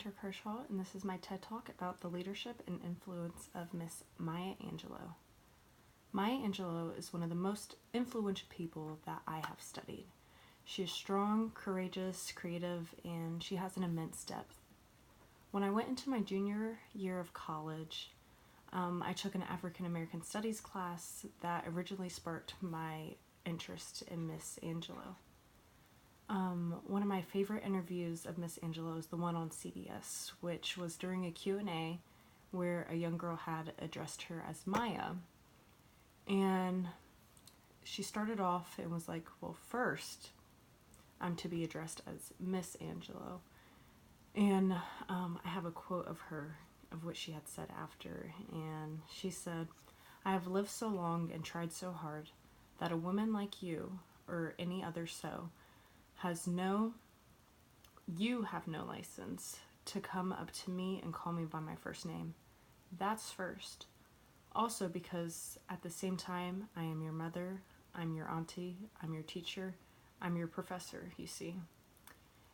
Hunter Kershaw, and this is my TED Talk about the leadership and influence of Miss Maya Angelou. Maya Angelou is one of the most influential people that I have studied. She is strong, courageous, creative, and she has an immense depth. When I went into my junior year of college, I took an African American Studies class that originally sparked my interest in Miss Angelou. One of my favorite interviews of Miss Angelou is the one on CBS, which was during a Q&A where a young girl had addressed her as Maya. And she started off and was like, well, first, I'm to be addressed as Miss Angelou. And I have a quote of her, of what she had said after, and she said, "I have lived so long and tried so hard that a woman like you, or any other you have no license to come up to me and call me by my first name. That's first. Also because at the same time, I am your mother, I'm your auntie, I'm your teacher, I'm your professor, you see."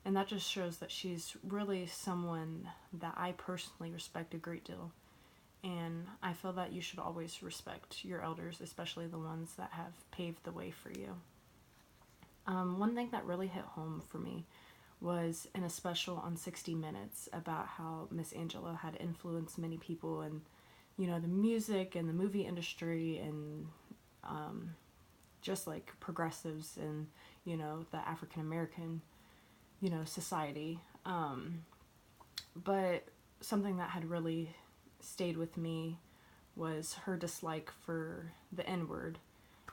And that just shows that she's really someone that I personally respect a great deal. And I feel that you should always respect your elders, especially the ones that have paved the way for you. One thing that really hit home for me was in a special on 60 Minutes about how Miss Angelou had influenced many people in, the music and the movie industry and just like progressives and, the African American society. But something that had really stayed with me was her dislike for the N-word.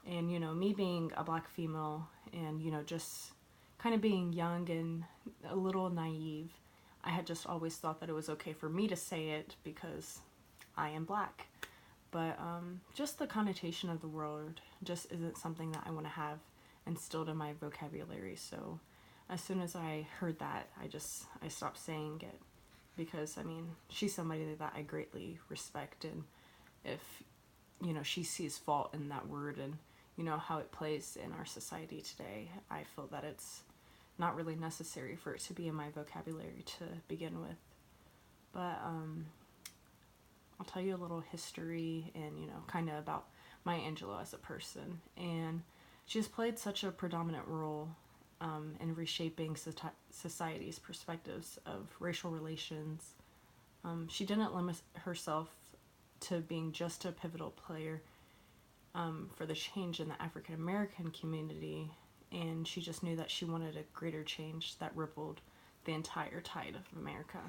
And, me being a black female and, just kind of being young and a little naive, I had just always thought that it was okay for me to say it because I am black. But just the connotation of the word just isn't something that I want to have instilled in my vocabulary. So as soon as I heard that, I stopped saying it because, she's somebody that I greatly respect. And if, she sees fault in that word and, how it plays in our society today, I feel that it's not really necessary for it to be in my vocabulary to begin with. But I'll tell you a little history and, kind of about Maya Angelou as a person. And she has played such a predominant role in reshaping society's perspectives of racial relations. She didn't limit herself to being just a pivotal player for the change in the African American community, and she just knew that she wanted a greater change that rippled the entire tide of America.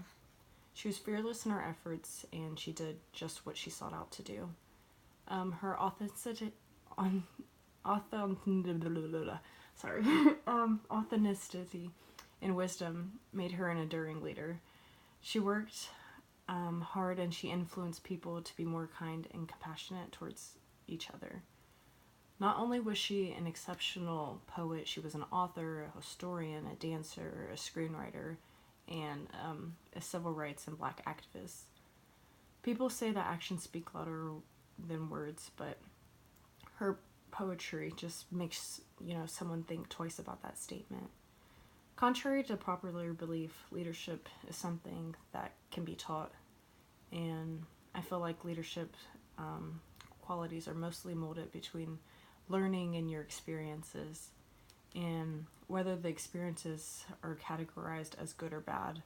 She was fearless in her efforts, and she did just what she sought out to do. Her authenticity and wisdom made her an enduring leader. She worked hard, and she influenced people to be more kind and compassionate towards each other. Not only was she an exceptional poet, she was an author, a historian, a dancer, a screenwriter, and a civil rights and black activist. People say that actions speak louder than words, but her poetry just makes, someone think twice about that statement. Contrary to popular belief, leadership is something that can be taught, and I feel like leadership qualities are mostly molded between learning and your experiences, and whether the experiences are categorized as good or bad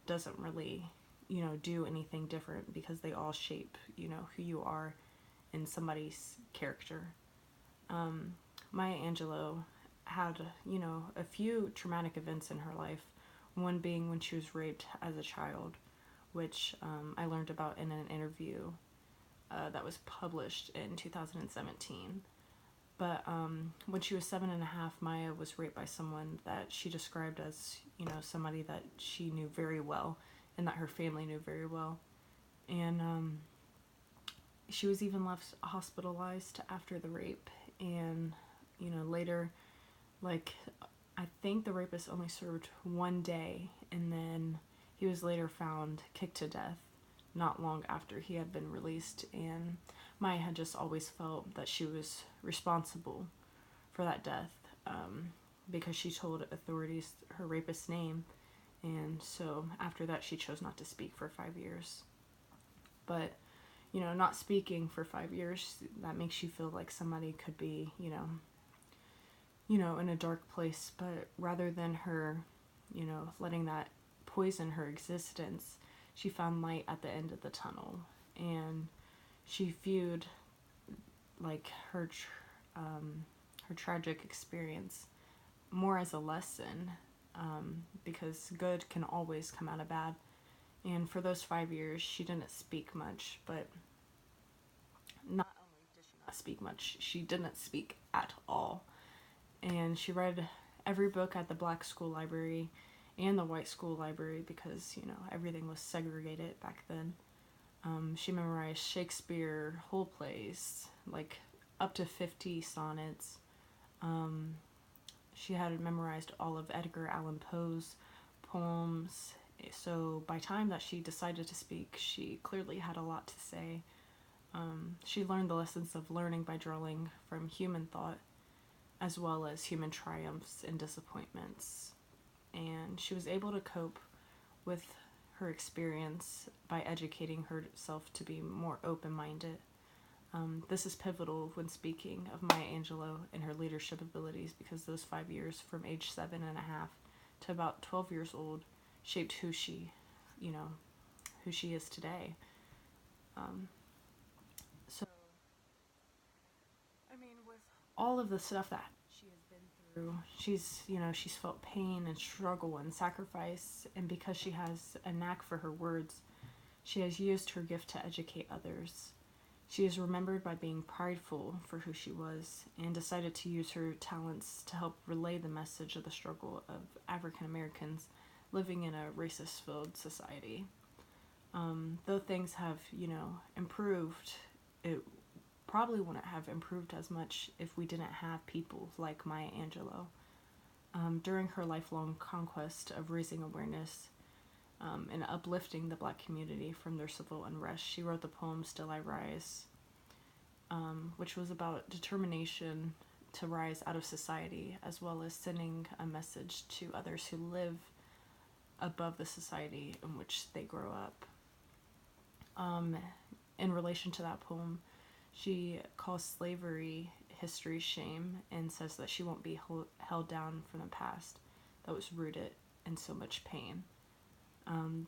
doesn't really, do anything different because they all shape, who you are in somebody's character. Maya Angelou had, a few traumatic events in her life, one being when she was raped as a child, which I learned about in an interview that was published in 2017. But when she was 7.5, Maya was raped by someone that she described as, somebody that she knew very well and that her family knew very well. And she was even left hospitalized after the rape. And, later, I think the rapist only served 1 day, and then he was later found kicked to death not long after he had been released. And Maya had just always felt that she was responsible for that death because she told authorities her rapist's name, And so after that, she chose not to speak for 5 years. But, you know, not speaking for 5 years, that makes you feel like somebody could be, in a dark place. But rather than her, letting that poison her existence, she found light at the end of the tunnel. And she viewed, like, her tragic experience more as a lesson, because good can always come out of bad. And for those 5 years, she didn't speak much, but not only did she not speak much, she didn't speak at all. And she read every book at the black school library and the white school library because, everything was segregated back then. She memorized Shakespeare whole plays, like up to 50 sonnets. She had memorized all of Edgar Allan Poe's poems. So by the time that she decided to speak, she clearly had a lot to say. She learned the lessons of learning by drawing from human thought, as well as human triumphs and disappointments. And she was able to cope with her experience by educating herself to be more open-minded. This is pivotal when speaking of Maya Angelou and her leadership abilities, because those 5 years, from age 7.5 to about 12 years old, shaped who she is today. So, I mean, with all of the stuff that she has been through, she's felt pain and struggle and sacrifice, and because she has a knack for her words, she has used her gift to educate others. She is remembered by being prideful for who she was, and decided to use her talents to help relay the message of the struggle of African Americans living in a racist-filled society. Though things have, improved, it probably wouldn't have improved as much if we didn't have people like Maya Angelou. During her lifelong conquest of raising awareness and uplifting the black community from their civil unrest, she wrote the poem Still I Rise, which was about determination to rise out of society, as well as sending a message to others who live above the society in which they grow up. In relation to that poem, she calls slavery history's shame and says that she won't be held down from the past that was rooted in so much pain.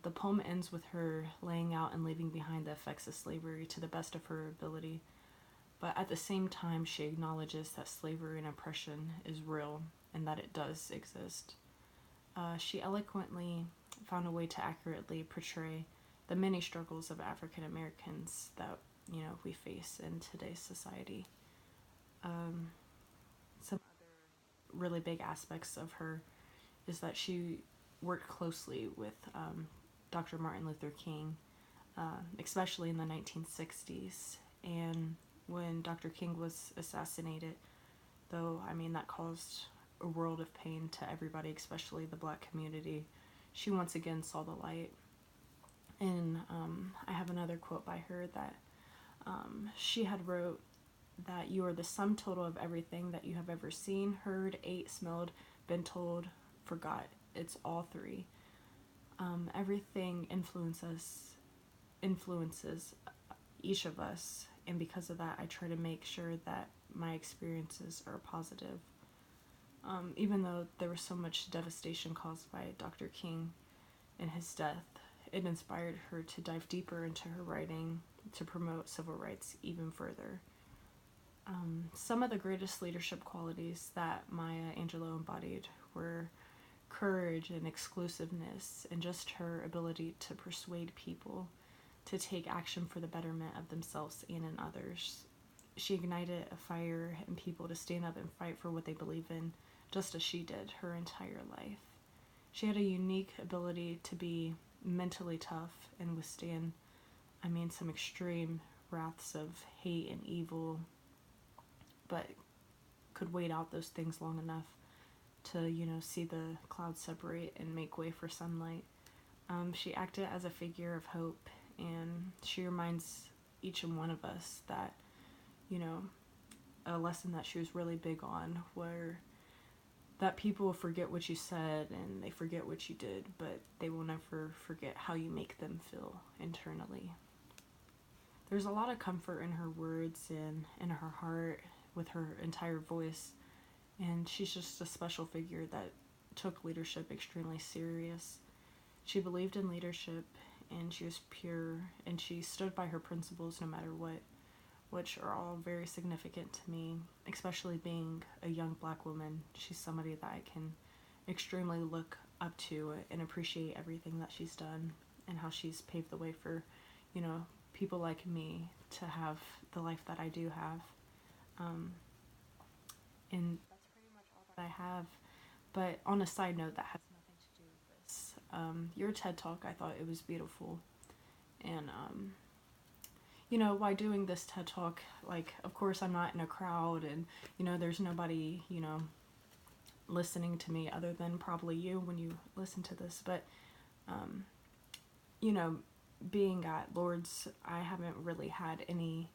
The poem ends with her laying out and leaving behind the effects of slavery to the best of her ability, but at the same time she acknowledges that slavery and oppression is real and that it does exist. She eloquently found a way to accurately portray the many struggles of African Americans that, we face in today's society. Some other really big aspects of her is that she worked closely with Dr. Martin Luther King, especially in the 1960s. And when Dr. King was assassinated, though, that caused a world of pain to everybody, especially the black community, she once again saw the light. And I have another quote by her that she had wrote that you are the sum total of everything that you have ever seen, heard, ate, smelled, been told, forgot. It's all three. Everything influences each of us, and because of that, I try to make sure that my experiences are positive. Even though there was so much devastation caused by Dr. King and his death, it inspired her to dive deeper into her writing to promote civil rights even further. Some of the greatest leadership qualities that Maya Angelou embodied were courage and exclusiveness, and just her ability to persuade people to take action for the betterment of themselves and in others. She ignited a fire in people to stand up and fight for what they believe in, just as she did her entire life. She had a unique ability to be mentally tough and withstand, some extreme wraths of hate and evil, but could wait out those things long enough to, see the clouds separate and make way for sunlight. She acted as a figure of hope, and she reminds each and one of us that, a lesson that she was really big on were that people forget what you said and they forget what you did, but they will never forget how you make them feel internally. There's a lot of comfort in her words and in her heart with her entire voice, and she's just a special figure that took leadership extremely serious. She believed in leadership, and she was pure, and she stood by her principles no matter what, which are all very significant to me, especially being a young black woman. She's somebody that I can extremely look up to and appreciate everything that she's done and how she's paved the way for, you know, people like me to have the life that I do have. And that's pretty much all that I have. But on a side note, that has nothing to do with this. Your TED Talk, I thought it was beautiful. And, you know, while doing this TED Talk, like, of course, I'm not in a crowd and, you know, there's nobody, you know, listening to me other than probably you when you listen to this. But, you know, being at Lourdes, I haven't really had any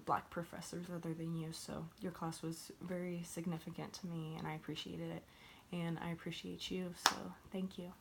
black professors other than you, so your class was very significant to me and I appreciated it, and I appreciate you, so thank you.